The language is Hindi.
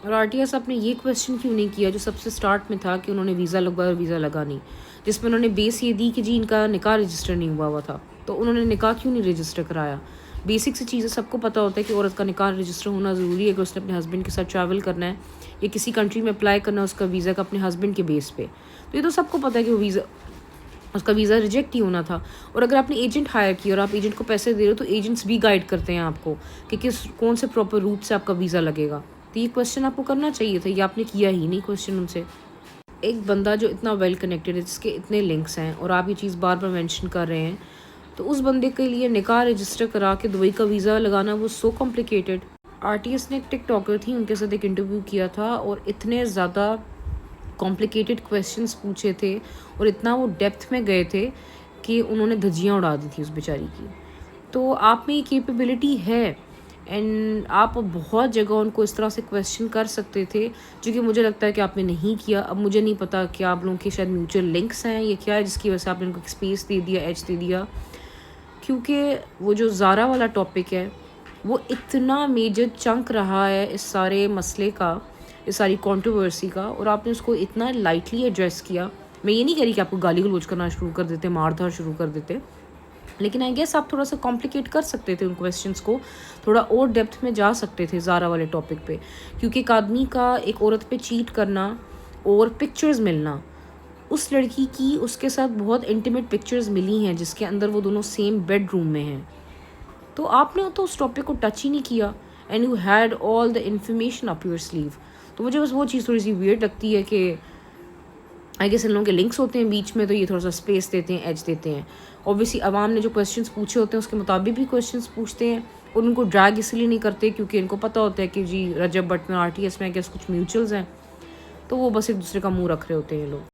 और आरटीएस आपने ये क्वेश्चन क्यों नहीं किया जो सबसे स्टार्ट में था कि उन्होंने वीज़ा लगवाया और वीज़ा लगा नहीं, जिसमें उन्होंने बेस ये दी कि जी इनका निकाह रजिस्टर नहीं हुआ था, तो उन्होंने निकाह क्यों नहीं रजिस्टर कराया। बेसिक सी चीज़ें सबको पता होता है कि औरत का निकाह रजिस्टर होना ज़रूरी है अगर उसने अपने हस्बैंड के साथ ट्रैवल करना है या किसी कंट्री में अप्लाई करना है उसका वीज़ा का अपने हस्बैंड के बेस पे। तो ये तो सबको पता है कि वो उसका वीज़ा रिजेक्ट ही होना था। और अगर आपने एजेंट हायर किया और आप एजेंट को पैसे दे रहे हो तो एजेंट्स भी गाइड करते हैं आपको कि कौन से प्रॉपर रूट से आपका वीज़ा लगेगा। तो ये क्वेश्चन आपको करना चाहिए था, ये आपने किया ही नहीं क्वेश्चन उनसे। एक बंदा जो इतना वेल कनेक्टेड है, जिसके इतने लिंक्स हैं और आप ये चीज़ बार बार मेंशन कर रहे हैं, तो उस बंदे के लिए निकाह रजिस्टर करा के दुबई का वीज़ा लगाना वो सो कॉम्प्लिकेटेड। आरटीएस ने एक टिकटॉकर थी, उनके साथ एक इंटरव्यू किया था और इतने ज़्यादा कॉम्प्लिकेटेड क्वेश्चंस पूछे थे और इतना वो डेप्थ में गए थे कि उन्होंने धज्जियाँ उड़ा दी थी उस बेचारी की। तो आप में ये कैपेबिलिटी है एंड आप बहुत जगह उनको इस तरह से क्वेश्चन कर सकते थे, जो कि मुझे लगता है कि आपने नहीं किया। अब मुझे नहीं पता कि आप लोगों के शायद म्यूचुअल लिंक्स हैं या क्या है जिसकी वजह से आपने उनको स्पेस दे दिया, एज दे दिया, क्योंकि वो जो ज़ारा वाला टॉपिक है वो इतना मेजर चंक रहा है इस सारे मसले का, इस सारी कंट्रोवर्सी का, और आपने उसको इतना लाइटली एड्रेस किया। मैं ये नहीं कह रही कि आपको गाली गलौज करना शुरू कर देते, मार धाड़ शुरू कर देते, लेकिन आई गेस आप थोड़ा सा कॉम्प्लिकेट कर सकते थे उन क्वेश्चंस को, थोड़ा और डेप्थ में जा सकते थे ज़ारा वाले टॉपिक पे। क्योंकि एक आदमी का एक औरत पे चीट करना और पिक्चर्स मिलना, उस लड़की की उसके साथ बहुत इंटीमेट पिक्चर्स मिली हैं जिसके अंदर वो दोनों सेम बेडरूम में हैं, तो आपने तो उस टॉपिक को टच ही नहीं किया and you had all the information up your sleeve. तो मुझे बस वो चीज़ थोड़ी सी वियर्ड लगती है कि आई गेस इन लोगों के लिंक्स होते हैं बीच में, तो ये थोड़ा सा स्पेस देते हैं, एज देते हैं। ऑब्वियसली अवाम ने जो क्वेश्चंस पूछे होते हैं उसके मुताबिक भी क्वेश्चंस पूछते हैं और उनको ड्रैग इसलिए नहीं करते क्योंकि इनको पता होता है कि जी रजब भट्ट में आरटीएस में आई गेस कुछ म्यूचुअल्स हैं, तो वो बस एक दूसरे का मुंह रख रहे होते हैं ये लोग।